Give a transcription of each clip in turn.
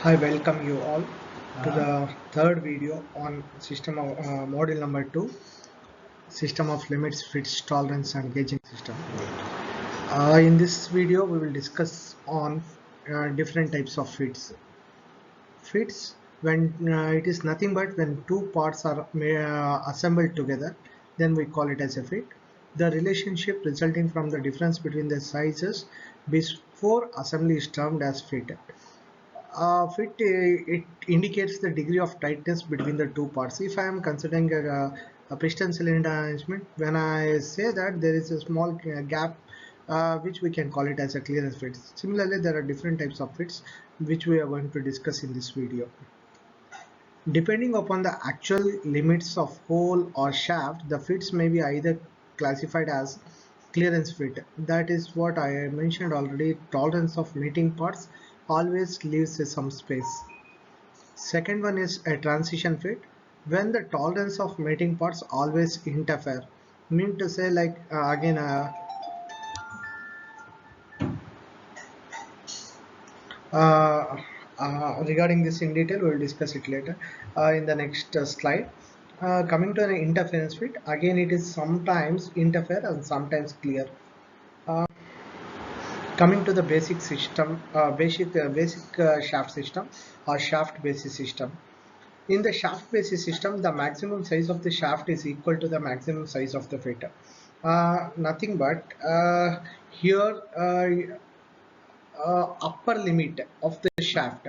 Hi, welcome you all to the third video on system of module number 2, system of limits, fits, tolerance and gauging system. In this video we will discuss on different types of fits. Fits, when it is nothing but when two parts are assembled together, then we call it as a fit. The relationship resulting from the difference between the sizes before assembly is termed as fit. Fit it indicates the degree of tightness between the two parts. If I am considering a piston cylinder arrangement, when I say that there is a small gap, which we can call it as a clearance fit. Similarly, there are different types of fits which we are going to discuss in this video. Depending upon the actual limits of hole or shaft, the fits may be either classified as clearance fit. That is what I mentioned already. Tolerance of meeting parts always leaves some space. Second one is a transition fit, when the tolerance of mating parts always interfere. Mean to say, like again uh, regarding this in detail, we will discuss it later in the next slide. Coming to an interference fit, again it is sometimes interfere and sometimes clear. Uh, Coming to the basic system, basic shaft system or shaft basis system. In the shaft basis system, the maximum size of the shaft is equal to the maximum size of the fit. Nothing but here upper limit of the shaft.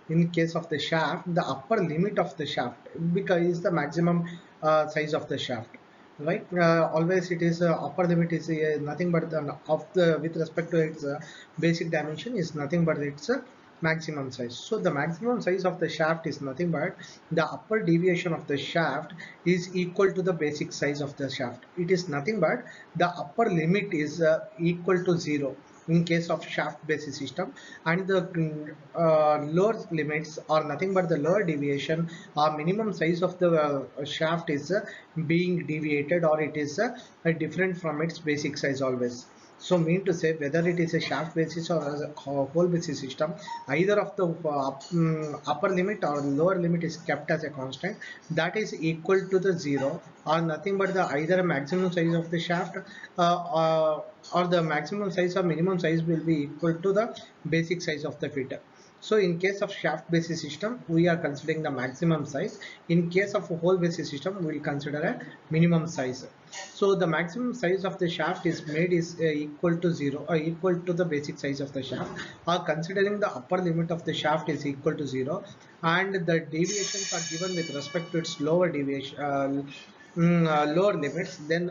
In case of the shaft, the upper limit of the shaft because is the maximum size of the shaft. Right, always it is upper limit is nothing but the of the with respect to its basic dimension is nothing but its maximum size. So the maximum size of the shaft is nothing but the upper deviation of the shaft is equal to the basic size of the shaft. It is nothing but the upper limit is equal to 0 in case of shaft basis system, and the lower limits are nothing but the lower deviation or minimum size of the shaft is being deviated, or it is different from its basic size always. So mean to say, whether it is a shaft basis or a hole basis system, either of the upper limit or lower limit is kept as a constant that is equal to the 0, or nothing but the either a maximum size of the shaft or the maximum size or minimum size will be equal to the basic size of the fit. So in case of shaft basis system, we are considering the maximum size. In case of a hole basis system, we will consider a minimum size. So the maximum size of the shaft is made is equal to 0 or equal to the basic size of the shaft, or considering the upper limit of the shaft is equal to 0 and the deviations are given with respect to its lower deviation lower limits, then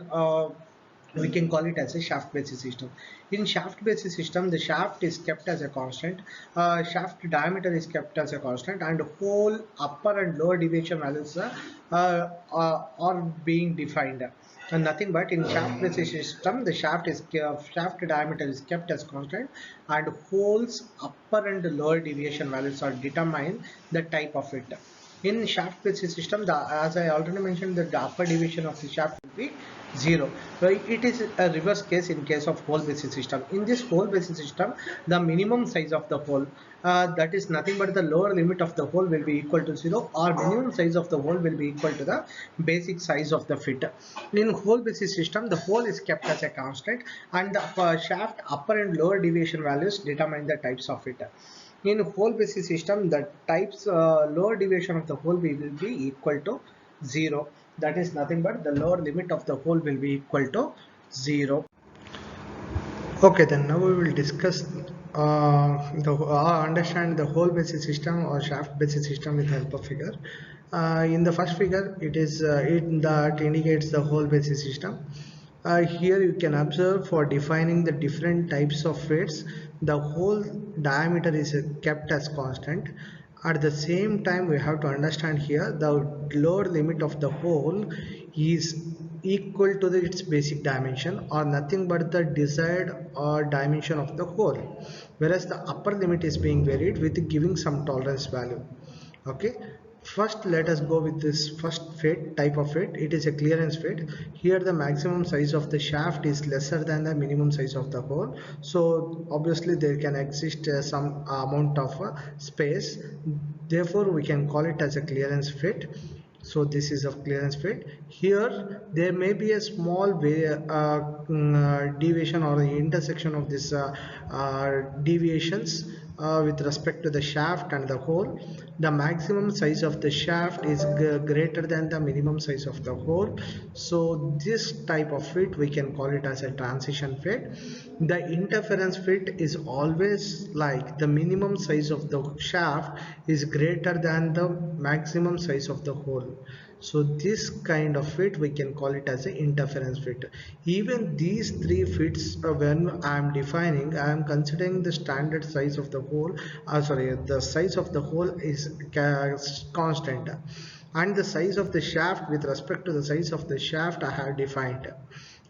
we can call it as a shaft basis system. In shaft basis system, the shaft is kept as a constant, shaft diameter is kept as a constant, and whole upper and lower deviation values are being defined. And nothing but in shaft basis system, the shaft diameter is kept as constant, and holes upper and lower deviation values are determine the type of it. In shaft basis system, as I already mentioned, that the upper deviation of the shaft will be 0. So it is a reverse case in case of hole basis system. In this hole basis system, the minimum size of the hole, that is nothing but the lower limit of the hole will be equal to 0, or minimum size of the hole will be equal to the basic size of the fit. In hole basis system, the hole is kept as a constant, and the shaft upper and lower deviation values determine the types of it. In hole basis system, the types lower deviation of the hole will be equal to 0. That is nothing but the lower limit of the hole will be equal to 0. Okay, then now we will discuss understand the hole basis system or shaft basis system with help of figure. In the first figure, it is that indicates the hole basis system. Here you can observe, for defining the different types of fits, the hole diameter is kept as constant, At the same time, we have to understand here the lower limit of the hole is equal to its basic dimension or nothing but the desired dimension of the hole, whereas the upper limit is being varied with giving some tolerance value. Okay, first let us go with this first fit type of fit. It is a clearance fit. Here the maximum size of the shaft is lesser than the minimum size of the hole, so obviously there can exist some amount of space, therefore we can call it as a clearance fit. So this is a clearance fit. Here there may be a small deviation or the intersection of this deviations with respect to the shaft and the hole. The maximum size of the shaft is greater than the minimum size of the hole, so this type of fit we can call it as a transition fit. The interference fit is always like the minimum size of the shaft is greater than the maximum size of the hole, so this kind of fit we can call it as an interference fit. Even these three fits, when I am defining, I am considering the standard size of the hole, sorry, the size of the hole is constant, and the size of the shaft with respect to the size of the shaft I have defined.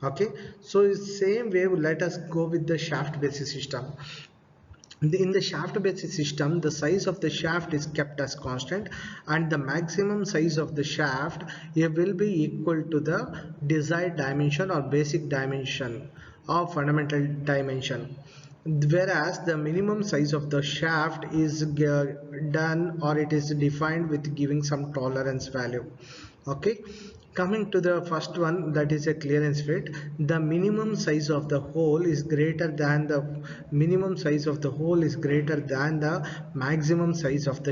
Okay, so same way let us go with the shaft basis system. In the shaft based system, the size of the shaft is kept as constant and the maximum size of the shaft will be equal to the desired dimension or basic dimension or fundamental dimension, whereas the minimum size of the shaft is done or it is defined with giving some tolerance value. Okay, coming to the first one, that is a clearance fit. The minimum size of the hole is greater than the maximum size of the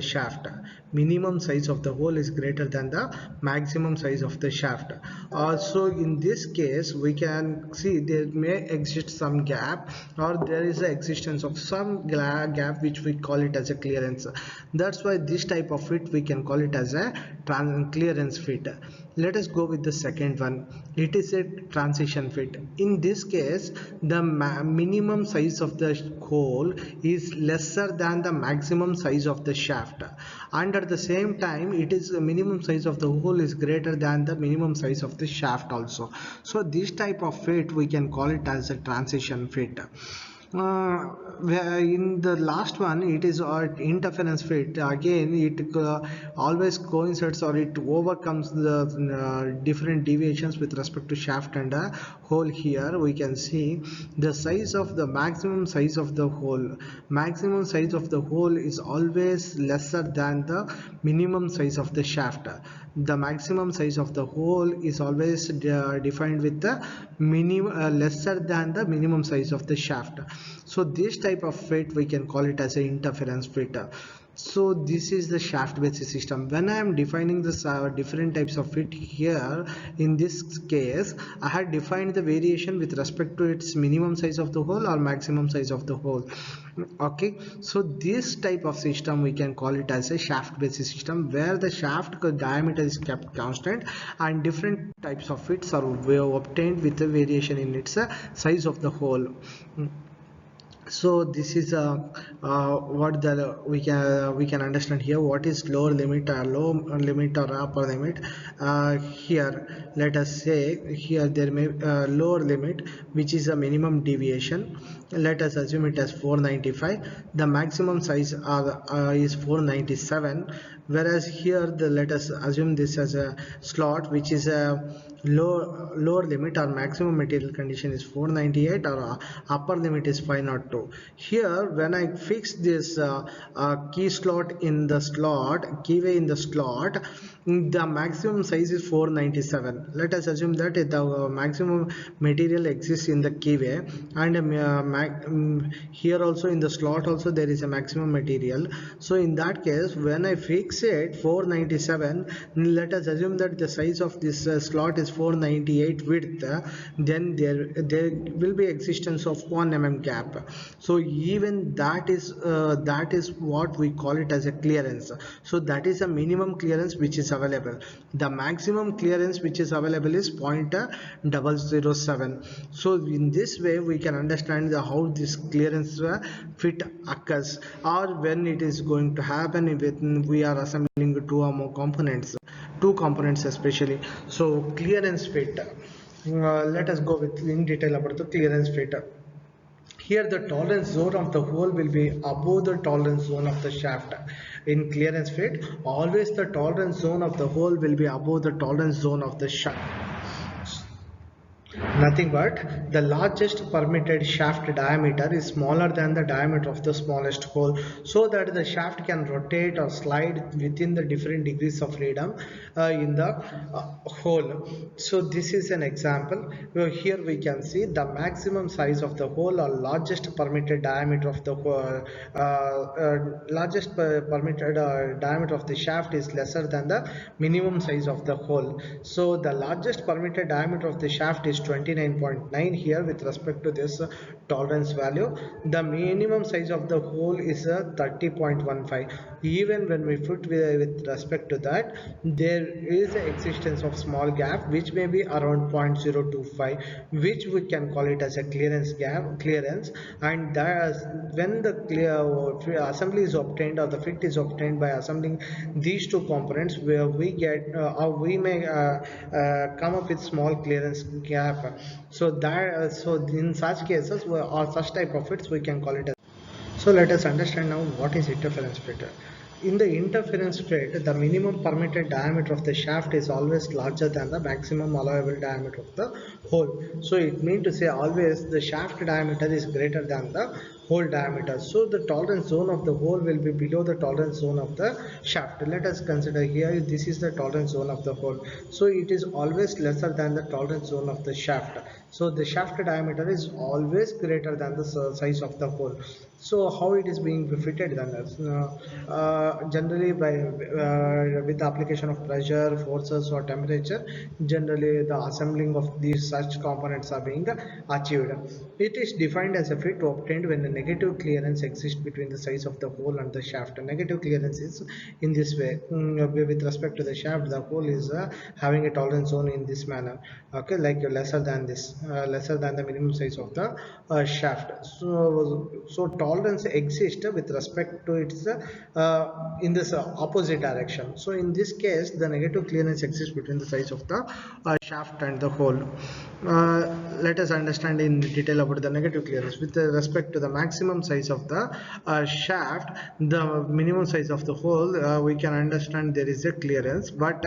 shaft. Minimum size of the hole is greater than the maximum size of the shaft. Also in this case we can see there may exist some gap or there is the existence of some gap which we call it as a clearance. That's why this type of fit we can call it as a clearance fit. Let us go with the second one. It is a transition fit. In this case the minimum size of the hole is lesser than the maximum size of the shaft, and at the same time it is the minimum size of the hole is greater than the minimum size of the shaft also. So this type of fit we can call it as a transition fit. Where in the last one it is interference fit. Again it always coincides or it overcomes the different deviations with respect to shaft and hole. Here we can see the size of the maximum size of the hole is always lesser than the minimum size of the shaft. The maximum size of the hole is always defined with the lesser than the minimum size of the shaft. So this type of fit we can call it as an interference fit. So this is the shaft based system. When I am defining this different types of fit here, in this case I had defined the variation with respect to its minimum size of the hole or maximum size of the hole. Okay, so this type of system we can call it as a shaft based system, where the shaft diameter is kept constant and different types of fits are obtained with the variation in its size of the hole. So this is what the we can understand here. What is lower limit or low limit or upper limit? Here let us say here there may lower limit, which is a minimum deviation. Let us assume it as 495. The maximum size is 497, whereas here let us assume this as a slot, which is a lower limit or maximum material condition is 498 or upper limit is 502. Here when I fix this keyway in the slot, the maximum size is 497. Let us assume that the maximum material exists in the keyway, and here also in the slot also there is a maximum material. So in that case when I fix it 497, let us assume that the size of this slot is 498 width, then there will be existence of 1 mm gap. So even that is what we call it as a clearance. So that is a minimum clearance which is available. The maximum clearance which is available is 0.007. so in this way we can understand how this clearance fit occurs, or when it is going to happen when we are assembling two or more components, two components especially. So clearance fit, let us go with in detail about the clearance fit. Here the tolerance zone of the hole will be above the tolerance zone of the shaft. In clearance fit, always the tolerance zone of the hole will be above the tolerance zone of the shaft. Nothing but the largest permitted shaft diameter is smaller than the diameter of the smallest hole, so that the shaft can rotate or slide within the different degrees of freedom in the hole. So this is an example. Here we can see the maximum size of the hole or largest permitted diameter of the permitted diameter of the shaft is lesser than the minimum size of the hole. So the largest permitted diameter of the shaft is 29.9 here with respect to this tolerance value. The minimum size of the hole is 30.15. Even when we put with respect to that, there is the existence of small gap which may be around 0.025, which we can call it as a clearance gap, and that when the assembly is obtained or the fit is obtained by assembling these two components, where we get or we may come up with small clearance gap. So that so in such cases or such type of fits we can call it as. So let us understand now what is interference fit. In the interference fit, the minimum permitted diameter of the shaft is always larger than the maximum allowable diameter of the hole. So it means to say always the shaft diameter is greater than the hole diameter. So the tolerance zone of the hole will be below the tolerance zone of the shaft. Let us consider here this is the tolerance zone of the hole. So it is always lesser than the tolerance zone of the shaft. So the shaft diameter is always greater than the size of the hole. So how it is being fitted then? Generally by with the application of pressure, forces or temperature, generally the assembling of these such components are being achieved. It is defined as a fit obtained when a negative clearance exists between the size of the hole and the shaft. A negative clearance is in this way. With respect to the shaft, the hole is having a tolerance zone in this manner, okay, like lesser than this, lesser than the minimum size of the shaft. So tolerance exists with respect to its in this opposite direction. So in this case the negative clearance exists between the size of the shaft and the hole. Let us understand in detail about the negative clearance. With respect to the maximum size of the shaft, the minimum size of the hole, we can understand there is a clearance, but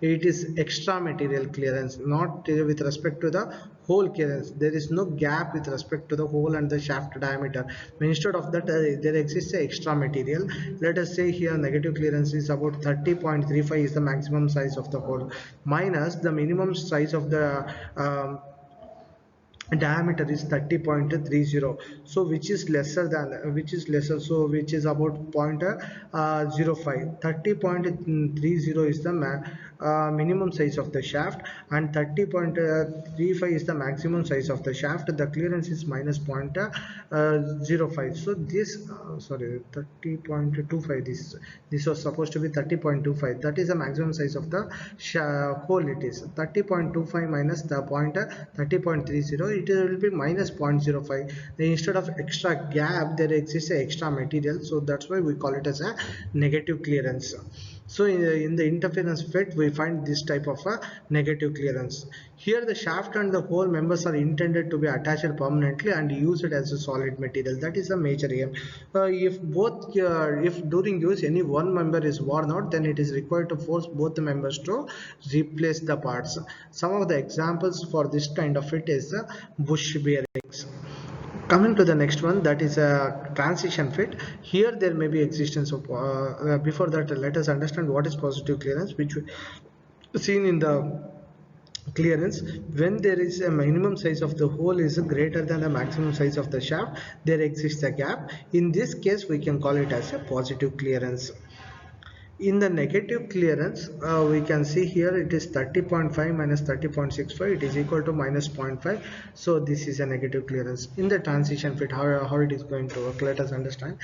it is extra material clearance, not with respect to the hole clearance. There is no gap with respect to the hole and the shaft diameter. Instead of that, there exists a extra material. Let us say here negative clearance is about 30.35 is the maximum size of the hole, minus the minimum size of the diameter is 30.30. So which is lesser than, so which is about 0.05. 30.30 is the minimum size of the shaft, and 30.35 is the maximum size of the shaft. The clearance is minus 0.05. So this sorry, 30.25, this was supposed to be 30.25. that is the maximum size of the hole. It is 30.25 minus the 30.30, it will be minus 0.05. Instead of extra gap, there exists a extra material, so that's why we call it as a negative clearance. So in the interference fit, we find this type of a negative clearance. Here the shaft and the hole members are intended to be attached permanently and used as a solid material. That is a major aim. If during use any one member is worn out, then it is required to force both the members to replace the parts. Some of the examples for this kind of fit is bush bearings. Coming to the next one, that is a transition fit. Here there may be existence of before that, let us understand what is positive clearance, which we seen in the clearance. When there is a minimum size of the hole is greater than the maximum size of the shaft, there exists a gap. In this case we can call it as a positive clearance. In the negative clearance, we can see here it is 30.5 minus 30.65, it is equal to minus 0.5. So this is a negative clearance. In the transition fit, how it is going to work, let us understand.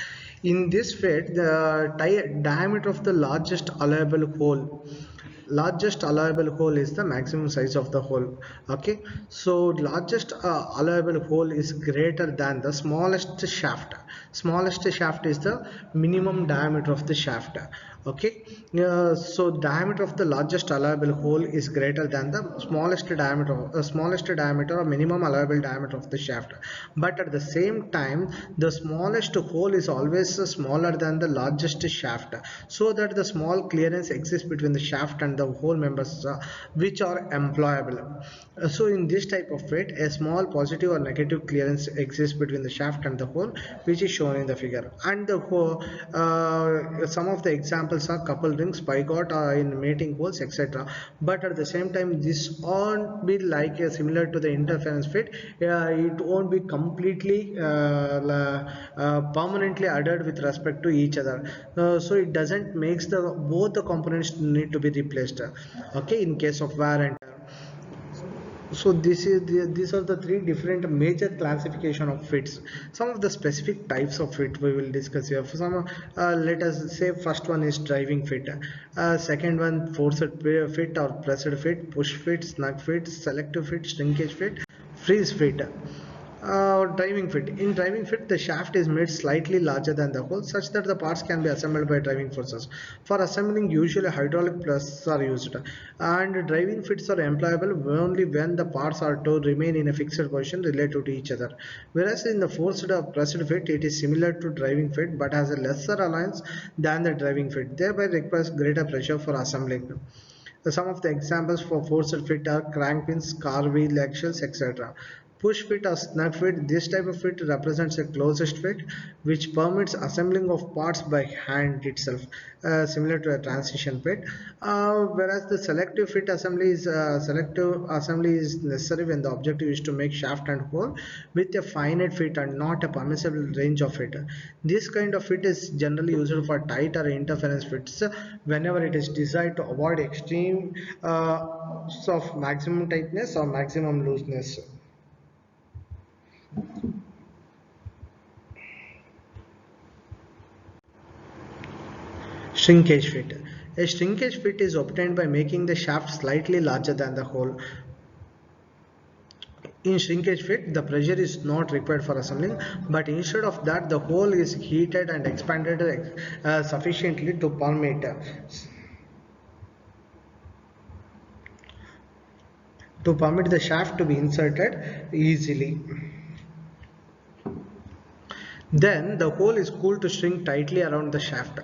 In this fit, the diameter of the largest allowable hole is the maximum size of the hole. Okay, so largest allowable hole is greater than the smallest shaft is the minimum diameter of the shaft. Okay, so diameter of the largest allowable hole is greater than the smallest diameter or minimum allowable diameter of the shaft, but at the same time the smallest hole is always smaller than the largest shaft, so that the small clearance exists between the shaft and the hole members, which are employable. So in this type of fit, a small positive or negative clearance exists between the shaft and the hole, which is shown in the figure. And the hole, some of the examples are couple rings, bigot, in mating holes, etc. But at the same time, this won't be like similar to the interference fit. It won't be completely permanently adhered with respect to each other. So it doesn't makes the both the components need to be replaced. Okay, in case of wear and tear. So these are the three different major classification of fits. Some of the specific types of fit we will discuss here. For some, let us say first one is driving fit, second one forced fit or pressed fit, push fit, snug fit, selective fit, shrinkage fit, freeze fit. Driving fit. In driving fit, the shaft is made slightly larger than the hole, such that the parts can be assembled by driving forces. For assembling, usually hydraulic presses are used, and driving fits are employable only when the parts are to remain in a fixed position relative to each other. Whereas in the forced or pressed fit, it is similar to driving fit but has a lesser allowance than the driving fit, thereby requires greater pressure for assembling. Some of the examples for forced fit are crank pins, car wheel axles, etc. Push fit or snug fit. This type of fit represents a closest fit which permits assembling of parts by hand itself, similar to a transition fit. Whereas the selective assembly is necessary when the objective is to make shaft and hole with a finite fit and not a permissible range of fit. This kind of fit is generally used for tight or interference fits whenever it is designed to avoid extreme of maximum tightness or maximum looseness. Shrinkage fit. A shrinkage fit is obtained by making the shaft slightly larger than the hole. In shrinkage fit, the pressure is not required for assembling, but instead of that, the hole is heated and expanded sufficiently to permit the shaft to be inserted easily. Then the hole is cooled to shrink tightly around the shaft.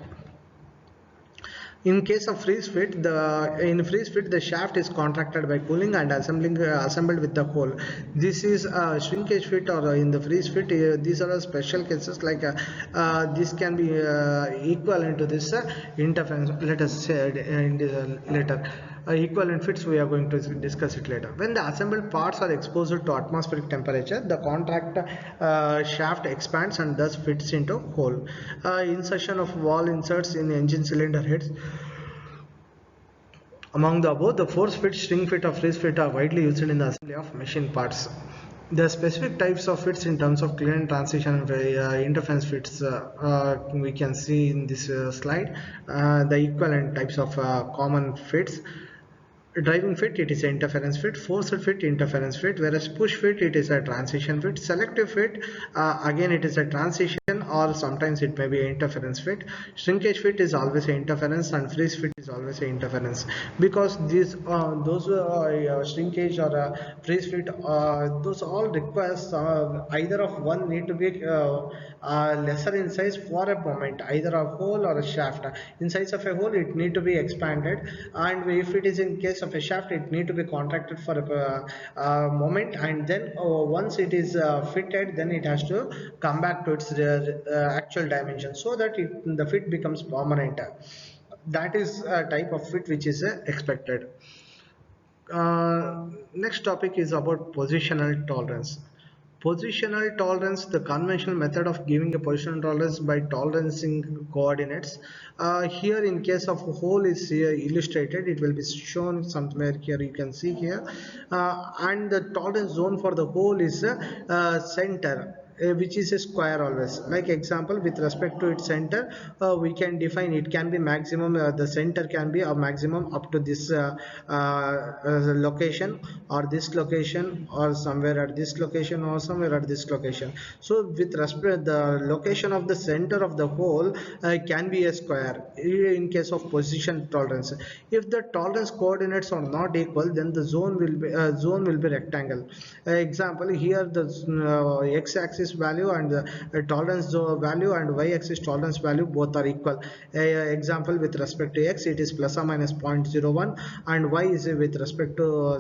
In case of freeze fit the shaft is contracted by cooling and assembled with the hole. This is a shrinkage fit, or in the freeze fit. These are special cases, like this can be equivalent to this interference. Let us say in this later. Equivalent fits, we are going to discuss it later. When the assembled parts are exposed to atmospheric temperature, the contract shaft expands and thus fits into hole. Insertion of wall inserts in engine cylinder heads. Among the above, the force fit, shrink fit, or freeze fit are widely used in the assembly of machine parts. The specific types of fits in terms of clearance, transition, and interference fits we can see in this slide. The equivalent types of common fits. Driving fit, it is an interference fit. Forced fit, interference fit. Whereas push fit, it is a transition fit. Selective fit, again it is a transition, or sometimes it may be an interference fit. Shrinkage fit is always an interference, and freeze fit is always an interference, because these those shrinkage or freeze fit, those all requires either of one need to be lesser in size for a moment, either a hole or a shaft. In size of a hole, it need to be expanded, and if it is in case of a shaft, it need to be contracted for a moment, and then once it is fitted, then it has to come back to its actual dimension, so that the fit becomes permanent. That is a type of fit which is expected. Next topic is about positional tolerance. Positional tolerance, the conventional method of giving a positional tolerance by tolerancing coordinates. Here in case of hole is illustrated, it will be shown somewhere here, you can see here. And the tolerance zone for the hole is center, which is a square always. Like example, with respect to its center, we can define it can be maximum, the center can be a maximum up to this location, or this location, or somewhere at this location, or somewhere at this location. So with respect the location of the center of the hole can be a square in case of position tolerance. If the tolerance coordinates are not equal, then the zone will be rectangle. Example, here the x-axis value and the tolerance value and y-axis tolerance value both are equal. Example, with respect to x it is plus or minus 0.01, and y is with respect to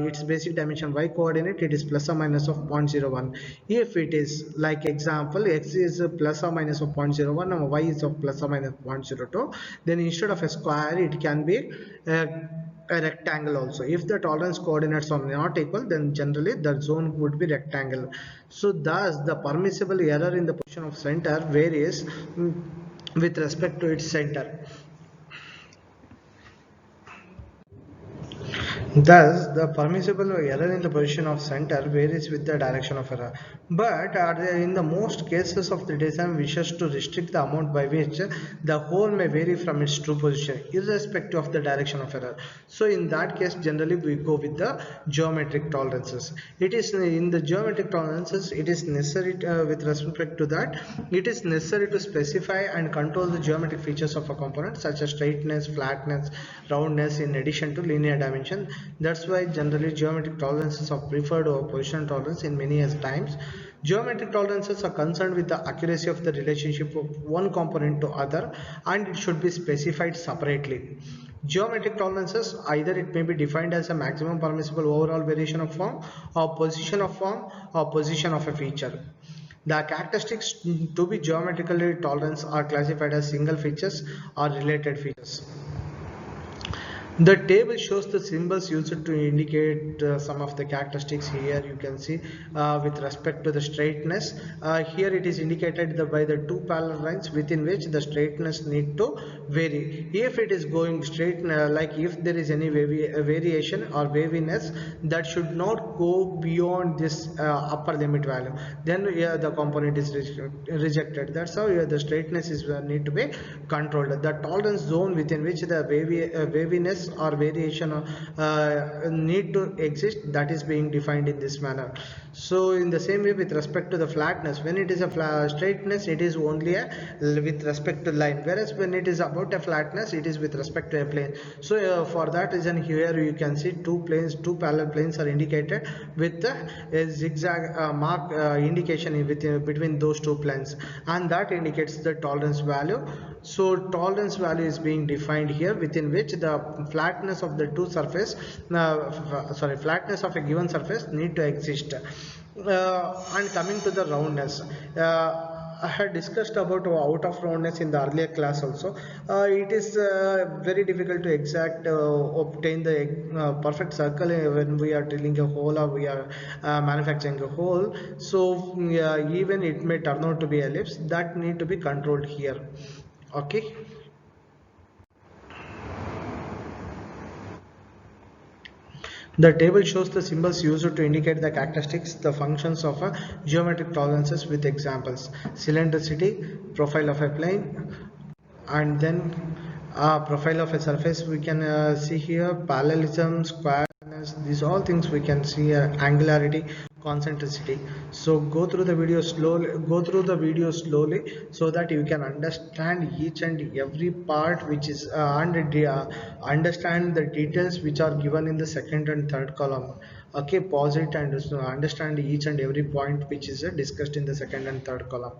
its basic dimension y coordinate, it is plus or minus of 0.01. If it is like example x is plus or minus of 0.01 and y is of plus or minus 0.02, then instead of a square it can be a rectangle also. If the tolerance coordinates are not equal, then generally the zone would be rectangle. So thus the permissible error in the position of center varies with respect to its center. Thus, the permissible error in the position of center varies with the direction of error. But in the most cases of the design wishes to restrict the amount by which the hole may vary from its true position, irrespective of the direction of error. So in that case, generally we go with the geometric tolerances. It is in the geometric tolerances, it is necessary with respect to that, it is necessary to specify and control the geometric features of a component such as straightness, flatness, roundness in addition to linear dimension. That's why generally geometric tolerances are preferred over positional tolerance in many times. Geometric tolerances are concerned with the accuracy of the relationship of one component to other, and it should be specified separately. Geometric tolerances, either it may be defined as a maximum permissible overall variation of form, or position of form, or position of a feature. The characteristics to be geometrically tolerant are classified as single features or related features. The table shows the symbols used to indicate some of the characteristics. Here you can see with respect to the straightness, here it is indicated by the two parallel lines within which the straightness need to vary. If it is going straight, like if there is any variation or waviness, that should not go beyond this upper limit value, then the component is rejected. That's how the straightness is need to be controlled. The tolerance zone within which the waviness or variation need to exist, that is being defined in this manner. So in the same way with respect to the flatness, when it is a straightness, it is only with respect to line, whereas when it is about a flatness, it is with respect to a plane. So for that reason, here you can see two parallel planes are indicated with a zigzag mark indication between those two planes, and that indicates the tolerance value. So tolerance value is being defined here, within which the flatness of the two surface flatness of a given surface need to exist. And coming to the roundness, I had discussed about out of roundness in the earlier class also. It is very difficult to obtain the perfect circle when we are drilling a hole or we are manufacturing a hole. So even it may turn out to be ellipse, that need to be controlled here. Okay. The table shows the symbols used to indicate the characteristics, the functions of geometric tolerances with examples: cylindricity, profile of a plane, and then profile of a surface. We can see here parallelism, squareness. These all things we can see, angularity, concentricity. So go through the video slowly so that you can understand each and every part which is understand the details which are given in the second and third column. Okay, pause it and understand each and every point which is discussed in the second and third column.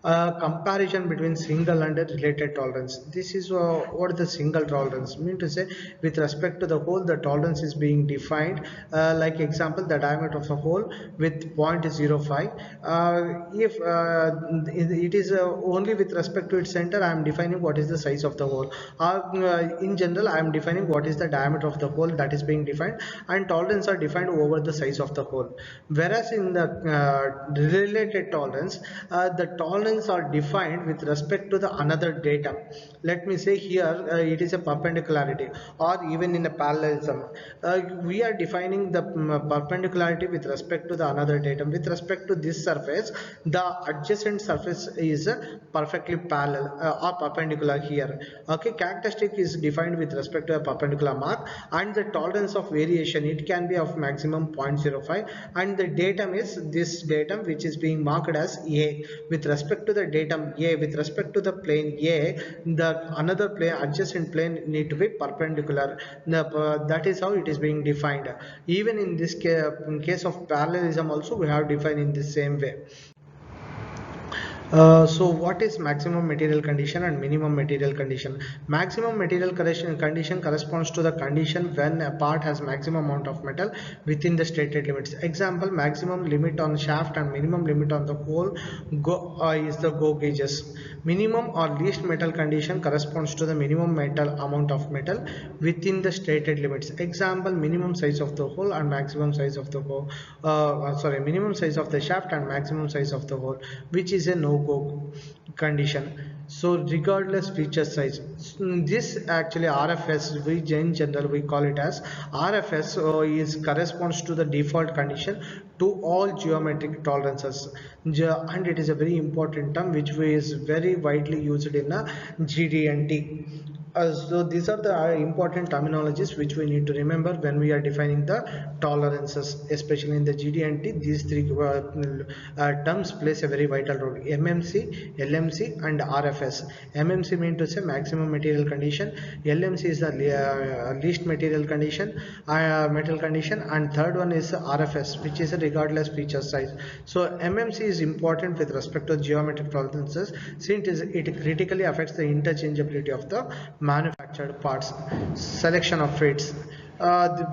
Comparison between single and related tolerance. This is what the single tolerance mean to say. With respect to the hole, the tolerance is being defined, like example, the diameter of a hole with 0.05. If it is only with respect to its center, I am defining what is the size of the hole. In general, I am defining what is the diameter of the hole, that is being defined, and tolerance are defined over the size of the hole. Whereas in the related tolerance, the tolerance are defined with respect to the another datum. Let me say here it is a perpendicularity, or even in a parallelism. We are defining the perpendicularity with respect to the another datum. With respect to this surface, the adjacent surface is perfectly parallel or perpendicular here. Okay, characteristic is defined with respect to a perpendicular mark, and the tolerance of variation, it can be of maximum 0.05, and the datum is this datum which is being marked as A. With respect to the datum A, with respect to the plane A, the another plane, adjacent plane, need to be perpendicular. That is how it is being defined. Even in this in case of parallelism also, we have defined in the same way. So what is maximum material condition and minimum material condition? Maximum material condition corresponds to the condition when a part has maximum amount of metal within the stated limits. Example, maximum limit on shaft and minimum limit on the hole is the go gauges. Minimum or least metal condition corresponds to the minimum metal amount of metal within the stated limits. Example, minimum size of the hole and maximum size of the hole. Minimum size of the shaft and maximum size of the hole, which is a no-go condition. So regardless feature size, this actually RFS, we in general we call it as RFS, is corresponds to the default condition to all geometric tolerances, and it is a very important term which is very widely used in a GD&T. So these are the important terminologies which we need to remember when we are defining the tolerances, especially in the GD&T. These three terms plays a very vital role: MMC, LMC, and RFS. MMC means to say maximum material condition. LMC is the least material condition, and third one is RFS, which is a regardless feature size. So MMC is important with respect to geometric tolerances, since it critically affects the interchangeability of the manufactured parts. Selection of fits.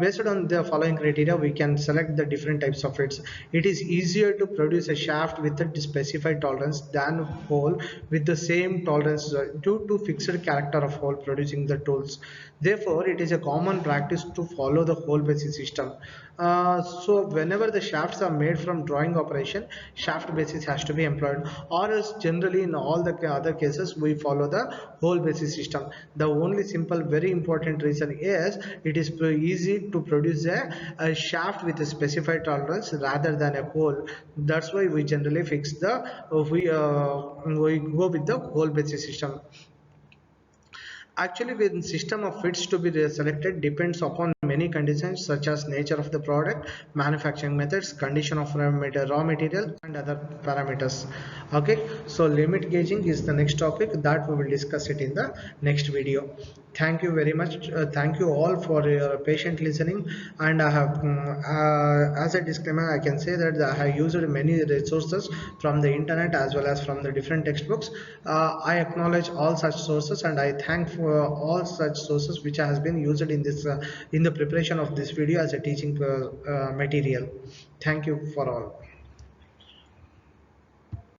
Based on the following criteria, we can select the different types of fits. It is easier to produce a shaft with a specified tolerance than a hole with the same tolerance due to fixed character of hole producing the tools. Therefore, it is a common practice to follow the hole basis system. So whenever the shafts are made from drawing operation, shaft basis has to be employed, or else generally in all the other cases we follow the hole basis system. The only simple very important reason is it is easy to produce a shaft with a specified tolerance rather than a hole. That's why we generally fix the we go with the hole basis system. Actually, when system of fits to be selected depends upon many conditions such as nature of the product, manufacturing methods, condition of raw material, and other parameters. Okay, so limit gauging is the next topic that we will discuss it in the next video. Thank you very much. Thank you all for your patient listening. And I have, as a disclaimer, I can say that I have used many resources from the internet as well as from the different textbooks. I acknowledge all such sources, and I thank for all such sources which has been used in this in the preparation of this video as a teaching material. Thank you for all.